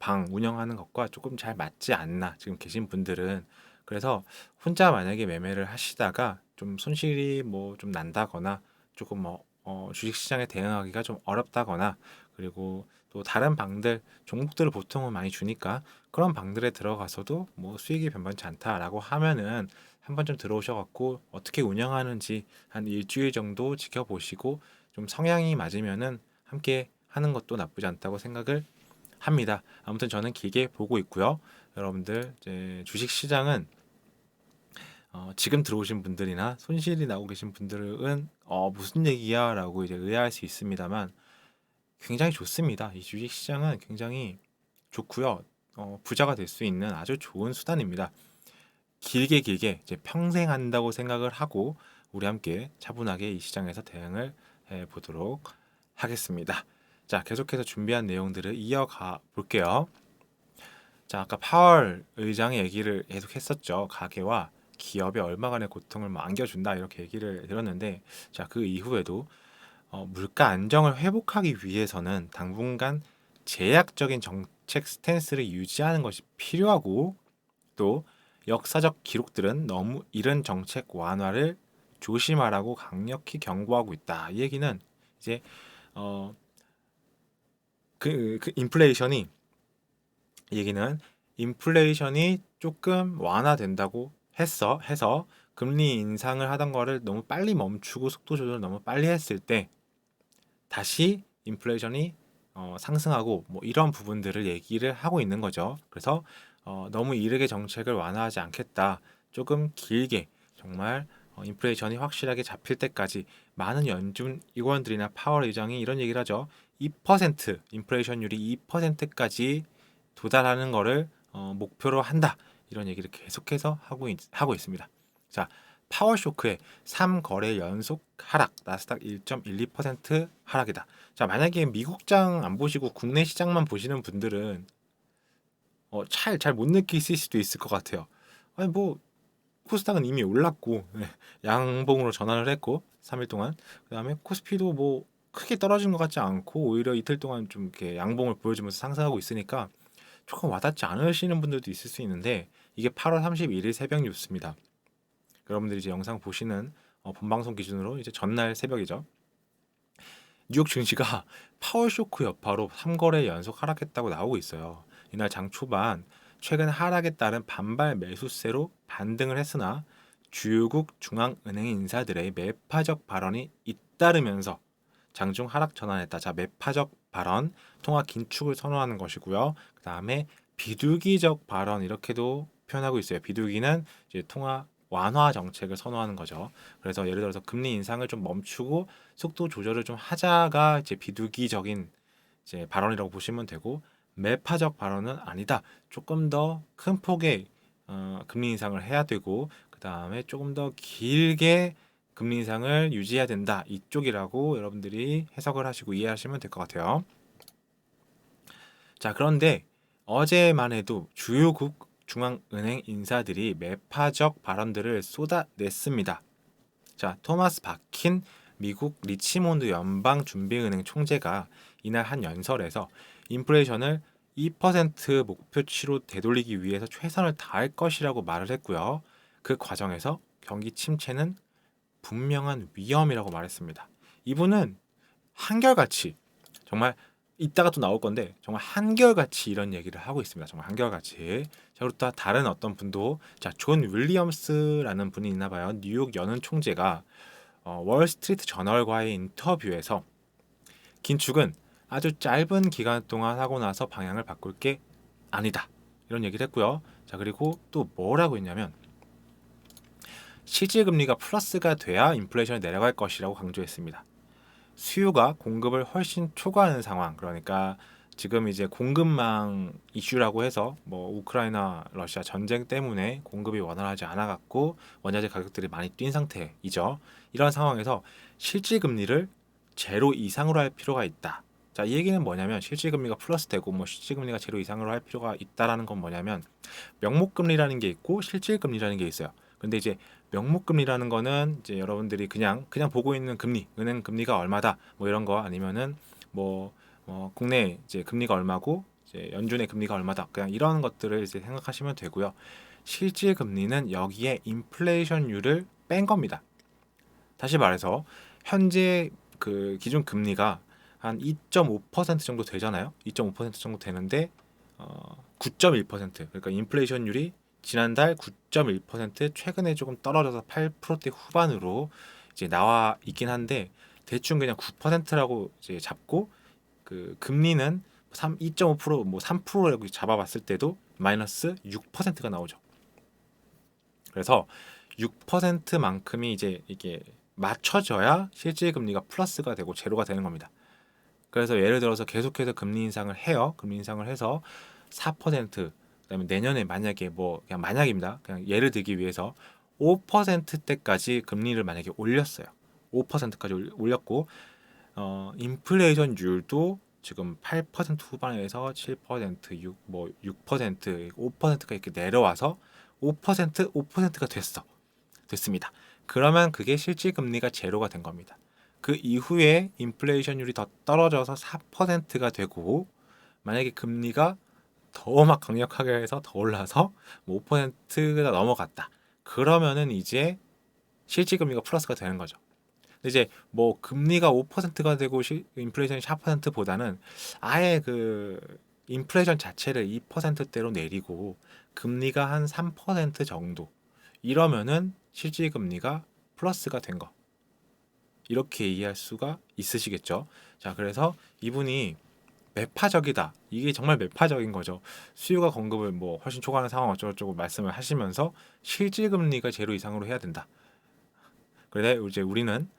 방 운영하는 것과 조금 잘 맞지 않나 지금 계신 분들은. 그래서 혼자 만약에 매매를 하시다가 좀 손실이 뭐 좀 난다거나 조금 뭐 주식시장에 대응하기가 좀 어렵다거나 그리고 또 다른 방들 종목들을 보통은 많이 주니까 그런 방들에 들어가서도 뭐 수익이 변변치 않다라고 하면은 한번 좀 들어오셔 갖고 어떻게 운영하는지 한 일주일 정도 지켜보시고 좀 성향이 맞으면은 함께 하는 것도 나쁘지 않다고 생각을 합니다. 아무튼 저는 길게 보고 있고요. 여러분들 이제 주식 시장은 지금 들어오신 분들이나 손실이 나고 계신 분들은 무슨 얘기야라고 이제 의아할 수 있습니다만 굉장히 좋습니다. 이 주식 시장은 굉장히 좋고요. 부자가 될 수 있는 아주 좋은 수단입니다. 길게 길게 이제 평생 한다고 생각을 하고 우리 함께 차분하게 이 시장에서 대응을 해 보도록 하겠습니다. 자, 계속해서 준비한 내용들을 이어가 볼게요. 자, 아까 파월 의장의 얘기를 계속 했었죠. 가계와 기업에 얼마간의 고통을 뭐 안겨준다 이렇게 얘기를 들었는데, 자, 그 이후에도 물가 안정을 회복하기 위해서는 당분간 제약적인 정책 스탠스를 유지하는 것이 필요하고 또 역사적 기록들은 너무 이른 정책 완화를 조심하라고 강력히 경고하고 있다. 이 얘기는 이제 어, 그 인플레이션이 얘기는 인플레이션이 조금 완화된다고 해서 금리 인상을 하던 거를 너무 빨리 멈추고 속도 조절을 너무 빨리 했을 때 다시 인플레이션이 상승하고 뭐 이런 부분들을 얘기를 하고 있는 거죠. 그래서 너무 이르게 정책을 완화하지 않겠다. 조금 길게 정말 인플레이션이 확실하게 잡힐 때까지 많은 연준 의원들이나 파월 의장이 이런 얘기를 하죠. 2% 인플레이션율이 2%까지 도달하는 거를 목표로 한다. 이런 얘기를 계속해서 하고 있습니다. 자, 파월 쇼크의 3거래 연속 하락, 나스닥 1.12% 하락이다. 자, 만약에 미국장 안 보시고 국내 시장만 보시는 분들은 잘 못 느끼실 수도 있을 것 같아요. 아니 뭐 코스닥은 이미 올랐고 양봉으로 전환을 했고 3일 동안 그다음에 코스피도 뭐 크게 떨어진 것 같지 않고 오히려 이틀 동안 좀 이렇게 양봉을 보여주면서 상승하고 있으니까 조금 와닿지 않으시는 분들도 있을 수 있는데 이게 8월 31일 새벽 뉴스입니다. 여러분들이 이제 영상 보시는 본방송 기준으로 이제 전날 새벽이죠. 뉴욕 증시가 파월 쇼크 여파로 3거래 연속 하락했다고 나오고 있어요. 이날 장 초반 최근 하락에 따른 반발 매수세로 반등을 했으나 주요국 중앙은행 인사들의 매파적 발언이 잇따르면서 장중 하락 전환했다. 자, 매파적 발언, 통화 긴축을 선호하는 것이고요. 그 다음에 비둘기적 발언 이렇게도 표현하고 있어요. 비둘기는 이제 통화 완화 정책을 선호하는 거죠. 그래서 예를 들어서 금리 인상을 좀 멈추고 속도 조절을 좀 하자가 이제 비둘기적인 이제 발언이라고 보시면 되고 매파적 발언은 아니다. 조금 더 큰 폭의 금리 인상을 해야 되고 그 다음에 조금 더 길게 금리 인상을 유지해야 된다. 이쪽이라고 여러분들이 해석을 하시고 이해하시면 될 것 같아요. 자, 그런데 어제만 해도 주요국 중앙은행 인사들이 매파적 발언들을 쏟아냈습니다. 자, 토마스 바킨 미국 리치몬드 연방준비은행 총재가 이날 한 연설에서 인플레이션을 2% 목표치로 되돌리기 위해서 최선을 다할 것이라고 말을 했고요. 그 과정에서 경기 침체는 분명한 위험이라고 말했습니다. 이분은 한결같이 정말 이따가 또 나올 건데 정말 한결같이 이런 얘기를 하고 있습니다. 정말 한결같이. 자, 그리고 또 다른 어떤 분도 존 윌리엄스라는 분이 있나 봐요. 뉴욕 연은 총재가 월스트리트 저널과의 인터뷰에서 긴축은 아주 짧은 기간 동안 하고 나서 방향을 바꿀 게 아니다. 이런 얘기를 했고요. 자, 그리고 또 뭐라고 했냐면 실질금리가 플러스가 돼야 인플레이션이 내려갈 것이라고 강조했습니다. 수요가 공급을 훨씬 초과하는 상황, 그러니까 지금 이제 공급망 이슈라고 해서 뭐 우크라이나 러시아 전쟁 때문에 공급이 원활하지 않아 갖고 원자재 가격들이 많이 뛴 상태이죠. 이런 상황에서 실질 금리를 제로 이상으로 할 필요가 있다. 자, 이 얘기는 뭐냐면 실질 금리가 플러스 되고 뭐 실질 금리가 제로 이상으로 할 필요가 있다라는 건 뭐냐면 명목 금리라는 게 있고 실질 금리라는 게 있어요. 근데 이제 명목 금리라는 거는 이제 여러분들이 그냥 보고 있는 금리, 은행 금리가 얼마다 뭐 이런 거 아니면은 뭐 국내 이제 금리가 얼마고 이제 연준의 금리가 얼마다 그냥 이런 것들을 이제 생각하시면 되고요. 실질 금리는 여기에 인플레이션율을 뺀 겁니다. 다시 말해서 현재 그 기준 금리가 한 2.5% 정도 되잖아요. 2.5% 정도 되는데 9.1% 그러니까 인플레이션율이 지난달 9.1% 최근에 조금 떨어져서 8%대 후반으로 이제 나와 있긴 한데 대충 그냥 9%라고 이제 잡고 그 금리는 2.5%뭐 3%라고 잡아봤을 때도 마이너스 6%가 나오죠. 그래서 6%만큼이 이제 이게 맞춰져야 실질 금리가 플러스가 되고 제로가 되는 겁니다. 그래서 예를 들어서 계속해서 금리 인상을 해요. 금리 인상을 해서 4% 그다음에 내년에 만약에 뭐 그냥 만약입니다. 그냥 예를 들기 위해서 5%대까지 금리를 만약에 올렸어요. 5%까지 올렸고 인플레이션율도 지금 8% 후반에서 7%, 6%, 5%가 이렇게 내려와서 5%가 됐습니다. 그러면 그게 실질 금리가 제로가 된 겁니다. 그 이후에 인플레이션율이 더 떨어져서 4%가 되고 만약에 금리가 더 막 강력하게 해서 더 올라서 5%가 넘어갔다. 그러면은 이제 실질 금리가 플러스가 되는 거죠. 근데 이제 뭐 금리가 5%가 되고 인플레이션이 4%보다는 아예 그 인플레이션 자체를 2%대로 내리고 금리가 한 3% 정도 이러면은 실질 금리가 플러스가 된 거. 이렇게 이해할 수가 있으시겠죠. 자, 그래서 이분이 매파적이다. 이게 정말 매파적인 거죠. 수요가 공급을 뭐 훨씬 초과하는 상황 어쩌고저쩌고 말씀을 하시면서 실질 금리가 제로 이상으로 해야 된다. 그런데 이제 우리는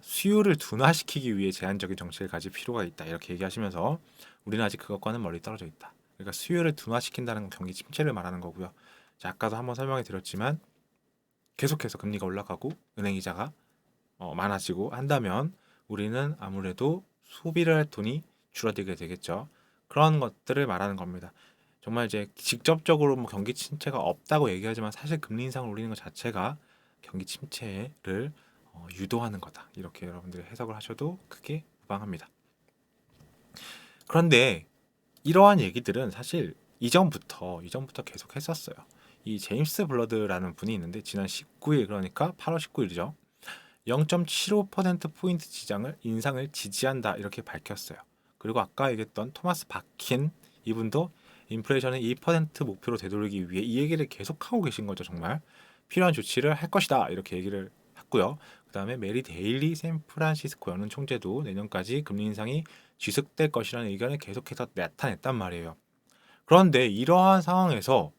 수요를 둔화시키기 위해 제한적인 정책을 가질 필요가 있다. 이렇게 얘기하시면서 우리는 아직 그것과는 멀리 떨어져 있다. 그러니까 수요를 둔화시킨다는 건 경기 침체를 말하는 거고요. 자, 아까도 한번 설명해 드렸지만 계속해서 금리가 올라가고 은행 이자가 많아지고 한다면 우리는 아무래도 소비를 할 돈이 줄어들게 되겠죠. 그런 것들을 말하는 겁니다. 정말 이제 직접적으로 뭐 경기 침체가 없다고 얘기하지만 사실 금리 인상을 올리는 것 자체가 경기 침체를 유도하는 거다. 이렇게 여러분들이 해석을 하셔도 크게 무방합니다. 그런데 이러한 얘기들은 사실 이전부터 계속 했었어요. 이 제임스 블러드라는 분이 있는데 지난 19일 그러니까 8월 19일이죠. 0.75%포인트 지장을 인상을 지지한다 이렇게 밝혔어요. 그리고 아까 얘기했던 토마스 바킨 이분도 인플레이션을 2% 목표로 되돌리기 위해 이 얘기를 계속하고 계신 거죠. 정말 필요한 조치를 할 것이다 이렇게 얘기를 했고요. 그 다음에 메리 데일리 샌프란시스코 연은 총재도 내년까지 금리 인상이 지속될 것이라는 의견을 계속해서 나타냈단 말이에요. 그런데 이러한 상황에서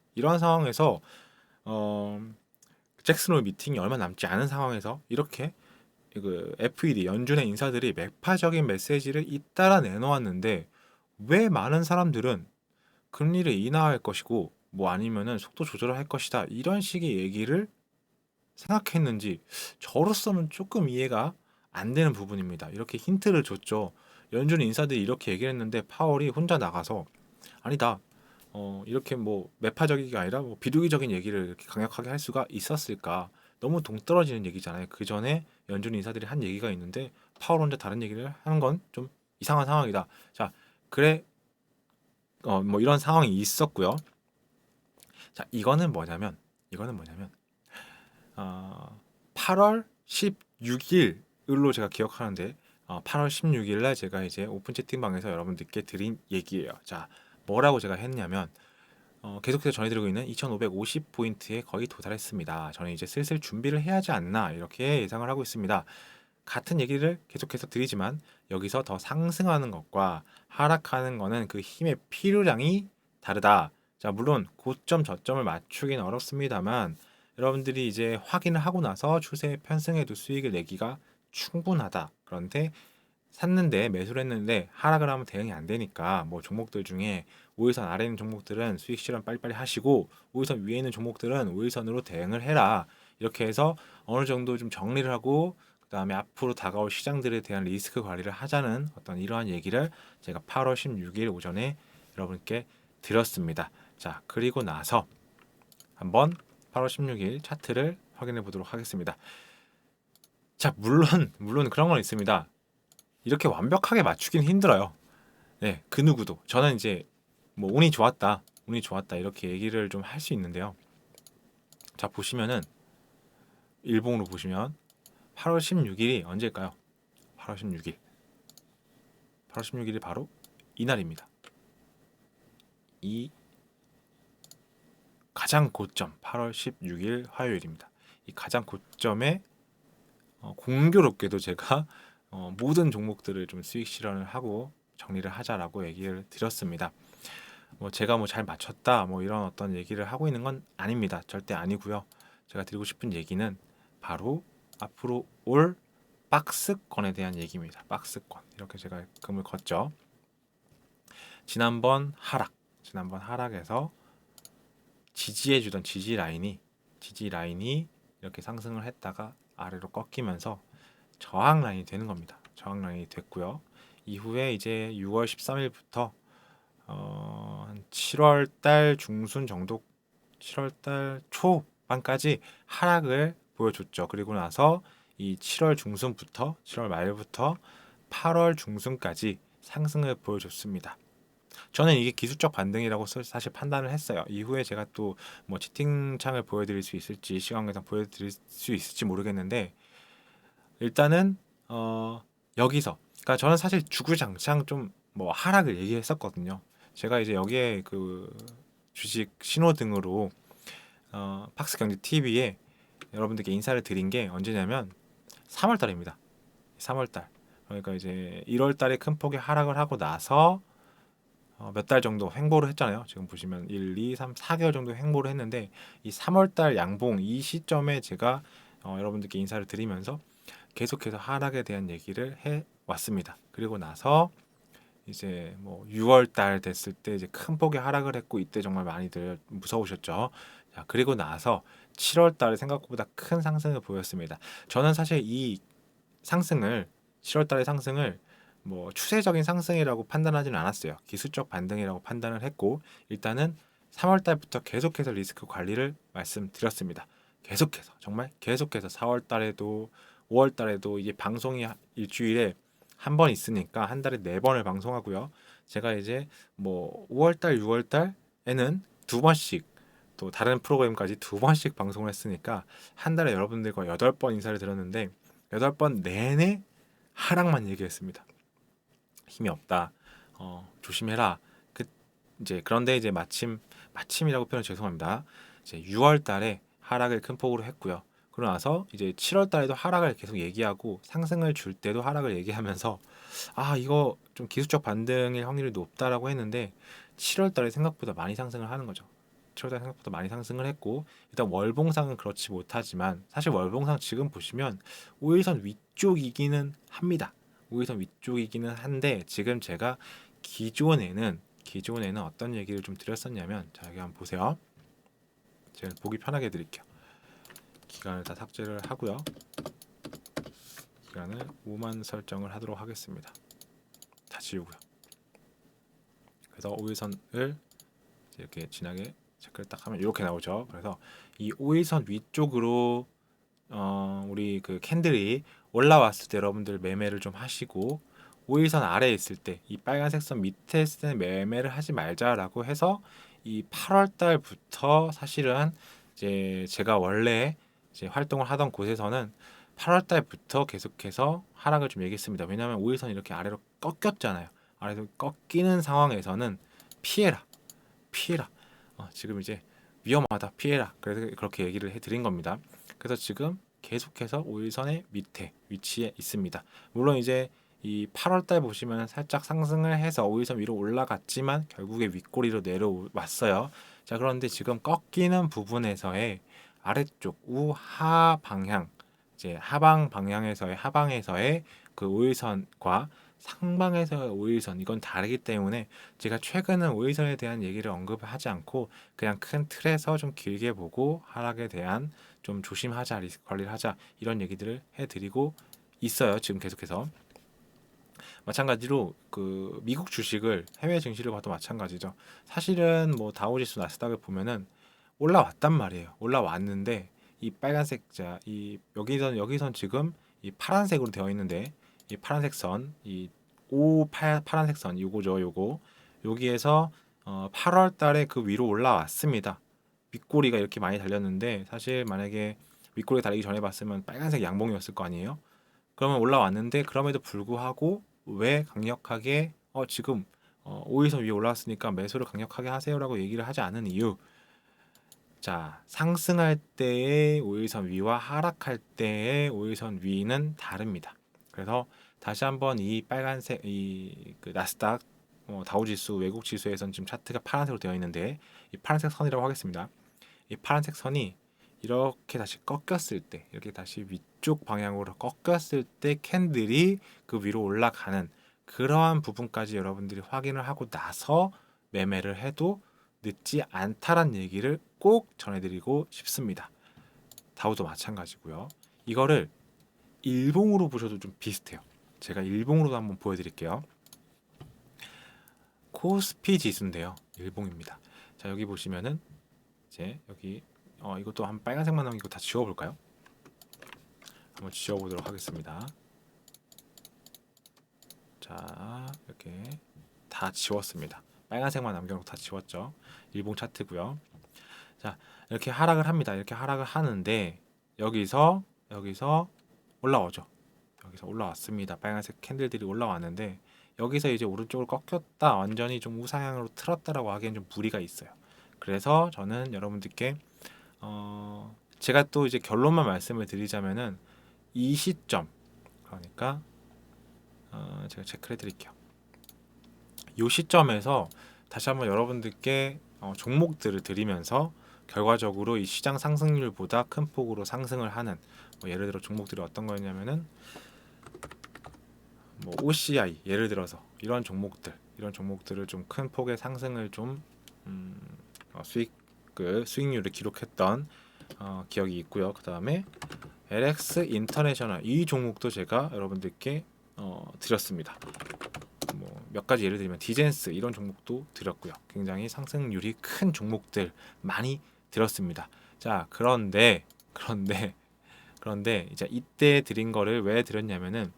잭슨 홀 미팅이 얼마 남지 않은 상황에서 이렇게 그 FED 연준의 인사들이 매파적인 메시지를 잇따라 내놓았는데 왜 많은 사람들은 금리를 인하할 것이고 뭐 아니면은 속도 조절을 할 것이다 이런 식의 얘기를 생각했는지 저로서는 조금 이해가 안 되는 부분입니다. 이렇게 힌트를 줬죠. 연준 인사들이 이렇게 얘기를 했는데 파월이 혼자 나가서 아니다. 이렇게 뭐 매파적이가 아니라 뭐 비둘기적인 얘기를 이렇게 강력하게 할 수가 있었을까? 너무 동떨어지는 얘기잖아요. 그 전에 연준 인사들이 한 얘기가 있는데 파월 혼자 다른 얘기를 하는 건 좀 이상한 상황이다. 자, 그래, 뭐 이런 상황이 있었고요. 자, 이거는 뭐냐면 8월 16일로 제가 기억하는데 8월 16일 날 제가 이제 오픈 채팅방에서 여러분들께 드린 얘기예요. 자, 뭐라고 제가 했냐면 계속해서 전해드리고 있는 2550포인트에 거의 도달했습니다. 저는 이제 슬슬 준비를 해야 하지 않나 이렇게 예상을 하고 있습니다. 같은 얘기를 계속해서 드리지만 여기서 더 상승하는 것과 하락하는 것은 그 힘의 필요량이 다르다. 자, 물론 고점 저점을 맞추긴 어렵습니다만 여러분들이 이제 확인을 하고 나서 추세 편승해도 수익을 내기가 충분하다. 그런데 샀는데 매수를 했는데 하락을 하면 대응이 안 되니까 뭐 종목들 중에 5일선 아래 있는 종목들은 수익 실현 빨리빨리 하시고 5일선 위에 있는 종목들은 5일선으로 대응을 해라. 이렇게 해서 어느 정도 좀 정리를 하고 그다음에 앞으로 다가올 시장들에 대한 리스크 관리를 하자는 어떤 이러한 얘기를 제가 8월 16일 오전에 여러분께 드렸습니다. 자, 그리고 나서 한번 8월 16일 차트를 확인해 보도록 하겠습니다. 자, 물론 그런 건 있습니다. 이렇게 완벽하게 맞추긴 힘들어요. 네, 그 누구도. 저는 이제 뭐 운이 좋았다 이렇게 얘기를 좀 할 수 있는데요. 자, 보시면은 일봉으로 보시면 8월 16일이 언제일까요? 8월 16일. 8월 16일이 바로 이날입니다. 이 가장 고점 8월 16일 화요일입니다. 이 가장 고점에 공교롭게도 제가 모든 종목들을 좀 수익 실현을 하고 정리를 하자라고 얘기를 드렸습니다. 뭐 제가 뭐 잘 맞췄다 뭐 이런 어떤 얘기를 하고 있는 건 아닙니다. 절대 아니고요. 제가 드리고 싶은 얘기는 바로 앞으로 올 박스권에 대한 얘기입니다. 박스권 이렇게 제가 금을 걷죠. 지난번 하락에서 지지해주던 지지 라인이 이렇게 상승을 했다가 아래로 꺾이면서 저항 라인이 되는 겁니다. 저항 라인이 됐고요. 이후에 이제 6월 13일부터 한 7월 달 중순 정도, 7월 달 초반까지 하락을 보여줬죠. 그리고 나서 이 7월 중순부터 7월 말부터 8월 중순까지 상승을 보여줬습니다. 저는 이게 기술적 반등이라고 사실 판단을 했어요. 이후에 제가 또 뭐 채팅창을 보여드릴 수 있을지 시간 관계상 보여드릴 수 있을지 모르겠는데 일단은 여기서 그러니까 저는 사실 주구장창 좀 뭐 하락을 얘기했었거든요. 제가 이제 여기에 그 주식 신호등으로 팍스경제 TV에 여러분들께 인사를 드린 게 언제냐면 3월 달입니다. 3월 달. 그러니까 이제 1월 달에 큰 폭의 하락을 하고 나서 몇 달 정도 횡보를 했잖아요. 지금 보시면 1, 2, 3, 4개월 정도 횡보를 했는데 이 3월 달 양봉 이 시점에 제가 여러분들께 인사를 드리면서 계속해서 하락에 대한 얘기를 해 왔습니다. 그리고 나서 이제 뭐 6월 달 됐을 때 이제 큰 폭의 하락을 했고 이때 정말 많이들 무서우셨죠. 자, 그리고 나서 7월 달에 생각보다 큰 상승을 보였습니다. 저는 사실 이 상승을 7월 달의 상승을 뭐 추세적인 상승이라고 판단하지는 않았어요. 기술적 반등이라고 판단을 했고 일단은 3월 달부터 계속해서 리스크 관리를 말씀드렸습니다. 계속해서 정말 계속해서 4월 달에도 5월 달에도 이게 방송이 일주일에 한 번 있으니까 한 달에 4번을 방송하고요. 제가 이제 뭐 5월 달, 6월 달에는 2번씩 또 다른 프로그램까지 2번씩 방송을 했으니까 한 달에 여러분들과 8번 인사를 드렸는데 8번 내내 하락만 얘기했습니다. 힘이 없다. 조심해라. 이제 그런데 이제 마침이라고 표현 죄송합니다. 이제 6월 달에 하락을 큰 폭으로 했고요. 그러고 나서 이제 7월 달에도 하락을 계속 얘기하고 상승을 줄 때도 하락을 얘기하면서 이거 좀 기술적 반등일 확률이 높다라고 했는데 7월 달에 생각보다 많이 상승을 하는 거죠. 7월 달에 생각보다 많이 상승을 했고 일단 월봉상은 그렇지 못하지만 사실 월봉상 지금 보시면 5일선 위쪽이기는 합니다. 5일선 위쪽이기는 한데 지금 제가 기존에는 어떤 얘기를 좀 드렸었냐면 자 여기 한번 보세요. 제가 보기 편하게 드릴게요. 기간을 다 삭제를 하고요. 기간을 5만 설정을 하도록 하겠습니다. 다 지우고요. 그래서 5일선을 이렇게 진하게 체크를 딱 하면 이렇게 나오죠. 그래서 이 5일선 위쪽으로 우리 그 캔들이 올라왔을 때 여러분들 매매를 좀 하시고 5일선 아래에 있을 때 이 빨간색 선 밑에 있을 때는 매매를 하지 말자라고 해서 이 8월 달부터 사실은 이제 제가 원래 이제 활동을 하던 곳에서는 8월 달부터 계속해서 하락을 좀 얘기했습니다. 왜냐하면 5일선 이렇게 아래로 꺾였잖아요. 아래로 꺾이는 상황에서는 피해라. 지금 이제 위험하다. 피해라. 그래서 그렇게 얘기를 해드린 겁니다. 그래서 지금 계속해서 5일선의 밑에 위치에 있습니다. 물론 이제 이 8월 달 보시면 살짝 상승을 해서 5일선 위로 올라갔지만 결국에 윗꼬리로 내려왔어요. 자, 그런데 지금 꺾이는 부분에서의 아래쪽 우하 방향, 이제 하방 방향에서의 하방에서의 그 오일선과 상방에서의 오일선, 이건 다르기 때문에 제가 최근은 오일선에 대한 얘기를 언급을 하지 않고 그냥 큰 틀에서 좀 길게 보고 하락에 대한 좀 조심하자, 리스크 관리를 하자, 이런 얘기들을 해드리고 있어요. 지금 계속해서. 마찬가지로 그 미국 주식을 해외 증시를 봐도 마찬가지죠. 사실은 뭐 다우지수 나스닥을 보면은 올라왔단 말이에요. 올라왔는데 이 빨간색 자, 이 여기선 지금 이 파란색으로 되어 있는데 이 파란색 선, 이 파란색 선 요거죠, 요거. 여기에서 8월 달에 그 위로 올라왔습니다. 윗꼬리가 이렇게 많이 달렸는데 사실 만약에 윗꼬리 달리기 전에 봤으면 빨간색 양봉이었을 거 아니에요? 그러면 올라왔는데 그럼에도 불구하고 왜 강력하게 지금 5일선 위에 올라왔으니까 매수를 강력하게 하세요라고 얘기를 하지 않은 이유. 자, 상승할 때의 5일선 위와 하락할 때의 5일선 위는 다릅니다. 그래서 다시 한번 이 빨간색 그 나스닥 다우지수 외국 지수에선 지금 차트가 파란색으로 되어 있는데 이 파란색 선이라고 하겠습니다. 이 파란색 선이 이렇게 다시 꺾였을 때, 이렇게 다시 위쪽 방향으로 꺾였을 때 캔들이 그 위로 올라가는 그러한 부분까지 여러분들이 확인을 하고 나서 매매를 해도 늦지 않다란 얘기를 꼭 전해드리고 싶습니다. 다우도 마찬가지고요. 이거를 일봉으로 보셔도 좀 비슷해요. 제가 일봉으로도 한번 보여드릴게요. 코스피 지수인데요. 일봉입니다. 자, 여기 보시면은 이제 여기 이것도 한 빨간색만 남기고 다 지워볼까요? 한번 지워보도록 하겠습니다. 자, 이렇게 다 지웠습니다. 빨간색만 남겨놓고 다 지웠죠. 일봉 차트고요. 자, 이렇게 하락을 합니다. 이렇게 하락을 하는데 여기서 올라오죠. 여기서 올라왔습니다. 빨간색 캔들들이 올라왔는데 여기서 이제 오른쪽으로 꺾였다, 완전히 좀 우상향으로 틀었다라고 하기엔 좀 무리가 있어요. 그래서 저는 여러분들께 제가 또 이제 결론만 말씀을 드리자면은 이 시점, 그러니까 제가 체크를 해드릴게요. 이 시점에서 다시 한번 여러분들께 종목들을 드리면서 결과적으로 이 시장 상승률보다 큰 폭으로 상승을 하는 예를 들어 종목들이 어떤 거였냐면은 뭐 OCI 예를 들어서 이런 종목들을 좀 큰 폭의 상승을 좀 수익률을 기록했던 기억이 있고요. 그 다음에 LX 인터내셔널 이 종목도 제가 여러분들께 드렸습니다. 뭐 몇 가지 예를 들면 디젠스 이런 종목도 드렸고요. 굉장히 상승률이 큰 종목들 많이 드렸습니다. 자, 그런데 이제 이때 드린 거를 왜 드렸냐면은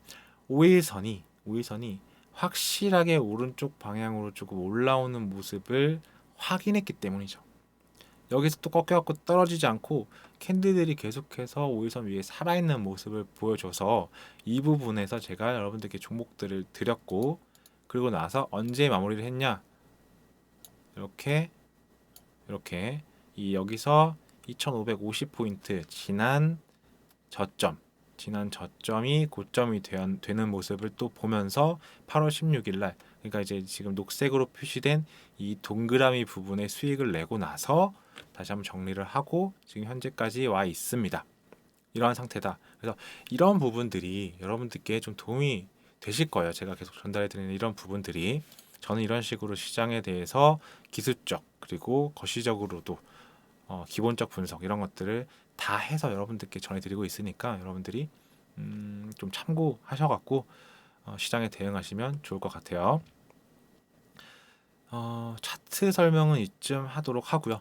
5일선이 확실하게 오른쪽 방향으로 조금 올라오는 모습을 확인했기 때문이죠. 여기서 또 꺾여갖고 떨어지지 않고 캔들들이 계속해서 5일선 위에 살아있는 모습을 보여줘서 이 부분에서 제가 여러분들께 종목들을 드렸고, 그리고 나서 언제 마무리를 했냐, 이렇게 이 여기서 2550포인트 지난 저점이 고점이 되는 모습을 또 보면서 8월 16일 날, 그러니까 이제 지금 녹색으로 표시된 이 동그라미 부분에 수익을 내고 나서 다시 한번 정리를 하고 지금 현재까지 와 있습니다. 이러한 상태다. 그래서 이런 부분들이 여러분들께 좀 도움이 되실 거예요. 제가 계속 전달해 드리는 이런 부분들이, 저는 이런 식으로 시장에 대해서 기술적 그리고 거시적으로도 기본적 분석 이런 것들을 다 해서 여러분들께 전해드리고 있으니까 여러분들이 좀 참고하셔갖고 시장에 대응하시면 좋을 것 같아요. 차트 설명은 이쯤 하도록 하고요.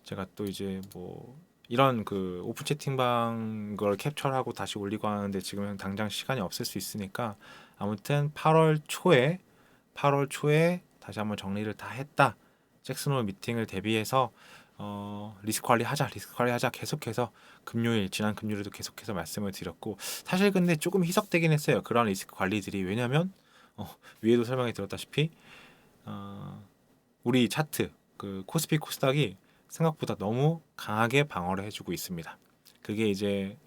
제가 또 이제 뭐 이런 그 오픈 채팅방 걸 캡처하고 다시 올리고 하는데 지금은 당장 시간이 없을 수 있으니까 아무튼 8월 초에 다시 한번 정리를 다 했다. 잭슨홀 미팅을 대비해서 리스크 관리하자 계속해서 지난 금요일에도 계속해서 말씀을 드렸고, 사실 근데 조금 희석되긴 했어요. 그런 리스크 관리들이. 왜냐면 위에도 설명해 드렸다시피 우리 차트 그 코스피 코스닥이 생각보다 너무 강하게 방어를 해주고 있습니다. 그게 이제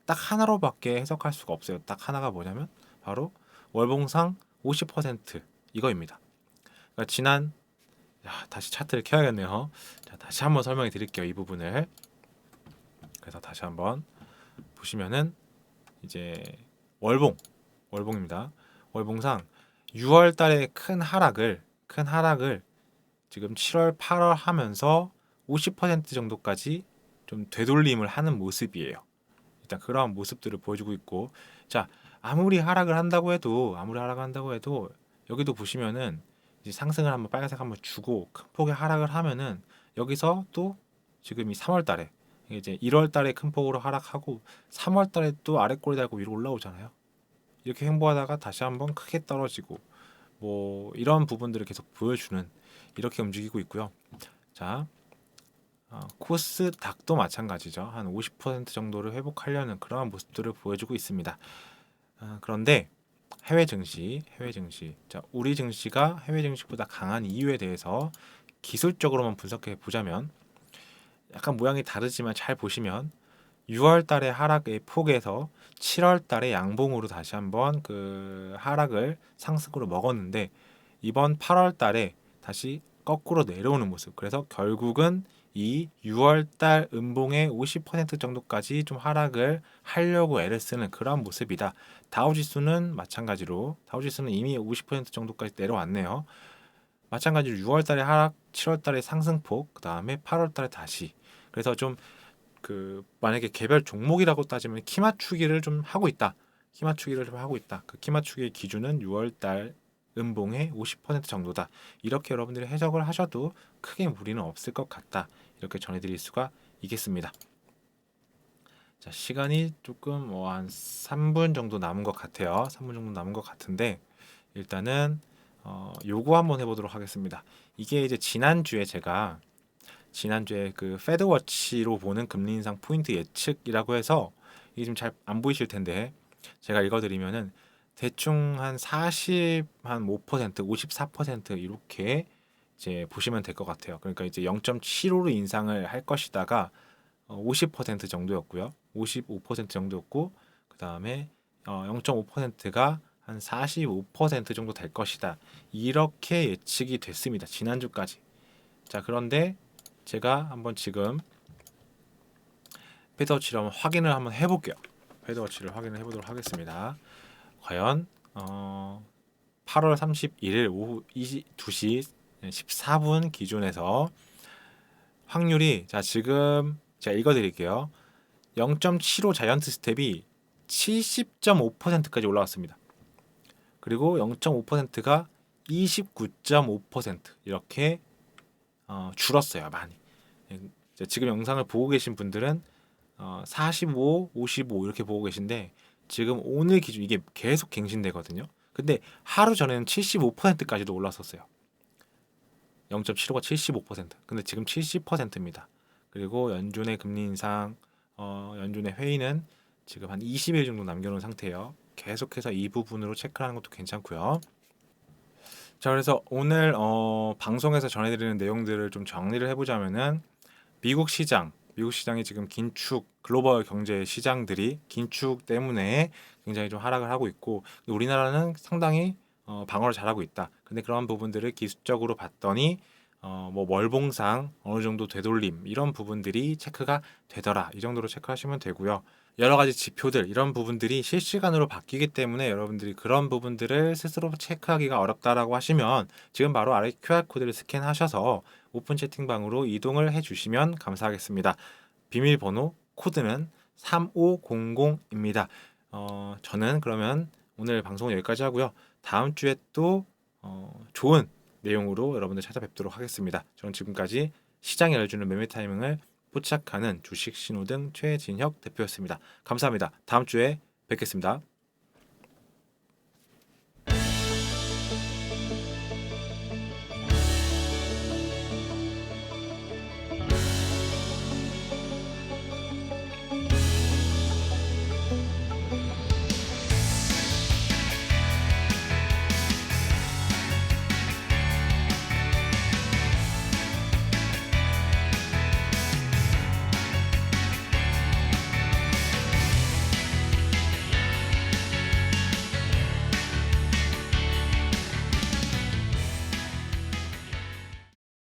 딱 하나로밖에 해석할 수가 없어요. 딱 하나가 뭐냐면 바로 월봉상 50% 이거입니다. 그러니까 다시 차트를 켜야겠네요. 자, 다시 한번 설명해 드릴게요. 이 부분을. 그래서 다시 한번 보시면은 이제 월봉입니다. 월봉상 6월 달에 큰 하락을 지금 7월, 8월 하면서 50% 정도까지 좀 되돌림을 하는 모습이에요. 일단 그런 모습들을 보여주고 있고, 자, 아무리 하락을 한다고 해도 여기도 보시면은 이제 상승을 한번 빨간색 한번 주고 큰 폭의 하락을 하면은 여기서 또 지금 이 3월 달에 이제 1월 달에 큰 폭으로 하락하고 3월 달에 또 아래 꼬리 달고 위로 올라오잖아요. 이렇게 횡보하다가 다시 한번 크게 떨어지고 뭐 이런 부분들을 계속 보여주는 이렇게 움직이고 있고요. 자, 코스닥도 마찬가지죠. 한 50% 정도를 회복하려는 그러한 모습들을 보여주고 있습니다. 그런데 해외 증시. 자, 우리 증시가 해외 증시보다 강한 이유에 대해서 기술적으로만 분석해 보자면 약간 모양이 다르지만 잘 보시면 6월 달의 하락의 폭에서 7월 달에 양봉으로 다시 한번 그 하락을 상승으로 먹었는데 이번 8월 달에 다시 거꾸로 내려오는 모습. 그래서 결국은 이 6월 달 음봉의 50% 정도까지 좀 하락을 하려고 애를 쓰는 그런 모습이다. 다우지수는 마찬가지로 다우지수는 이미 50% 정도까지 내려왔네요. 마찬가지로 6월 달에 하락, 7월 달에 상승폭, 그다음에 8월 달에 다시. 그래서 좀 그 만약에 개별 종목이라고 따지면 키 맞추기를 좀 하고 있다. 그 키 맞추기의 기준은 6월 달 음봉의 50% 정도다. 이렇게 여러분들이 해석을 하셔도 크게 무리는 없을 것 같다. 이렇게 전해드릴 수가 있겠습니다. 자, 시간이 조금 한 3분 정도 남은 것 같아요. 3분 정도 남은 것 같은데 일단은 요거 한번 해보도록 하겠습니다. 이게 이제 지난주에 그 페드워치로 보는 금리 인상 포인트 예측이라고 해서 이게 좀 잘 안 보이실 텐데 제가 읽어드리면은 대충 한 5%, 54% 이렇게 이제 보시면 될 것 같아요. 그러니까 이제 0.75로 인상을 할 것이다가 50% 정도였고요. 55% 정도였고 그 다음에 0.5%가 한 45% 정도 될 것이다. 이렇게 예측이 됐습니다. 지난주까지. 자, 그런데 제가 한번 지금 패드워치를 한번 확인을 한번 해볼게요. 패드워치를 확인을 해보도록 하겠습니다. 과연 8월 31일 오후 2시 14분 기준에서 확률이 자 지금 제가 읽어드릴게요. 0.75 자이언트 스텝이 70.5%까지 올라왔습니다. 그리고 0.5%가 29.5% 이렇게 줄었어요. 많이. 지금 영상을 보고 계신 분들은 45, 55 이렇게 보고 계신데 지금 오늘 기준 이게 계속 갱신되거든요. 근데 하루 전에는 75%까지도 올랐었어요. 0.75가 75%. 근데 지금 70%입니다. 그리고 연준의 금리 인상, 연준의 회의는 지금 한 20일 정도 남겨놓은 상태예요. 계속해서 이 부분으로 체크하는 것도 괜찮고요. 자, 그래서 오늘 방송에서 전해드리는 내용들을 좀 정리를 해보자면은 미국 시장이 지금 긴축, 글로벌 경제 시장들이 긴축 때문에 굉장히 좀 하락을 하고 있고 우리나라는 상당히 방어를 잘하고 있다. 근데 그런 부분들을 기술적으로 봤더니 뭐 월봉상 어느 정도 되돌림 이런 부분들이 체크가 되더라. 이 정도로 체크하시면 되고요. 여러 가지 지표들 이런 부분들이 실시간으로 바뀌기 때문에 여러분들이 그런 부분들을 스스로 체크하기가 어렵다라고 하시면 지금 바로 아래 QR코드를 스캔하셔서 오픈 채팅방으로 이동을 해주시면 감사하겠습니다. 비밀번호 코드는 3500입니다. 저는 그러면 오늘 방송은 여기까지 하고요. 다음 주에 또 좋은 내용으로 여러분들 찾아뵙도록 하겠습니다. 저는 지금까지 시장이 알려주는 매매 타이밍을 포착하는 주식 신호등 최진혁 대표였습니다. 감사합니다. 다음 주에 뵙겠습니다.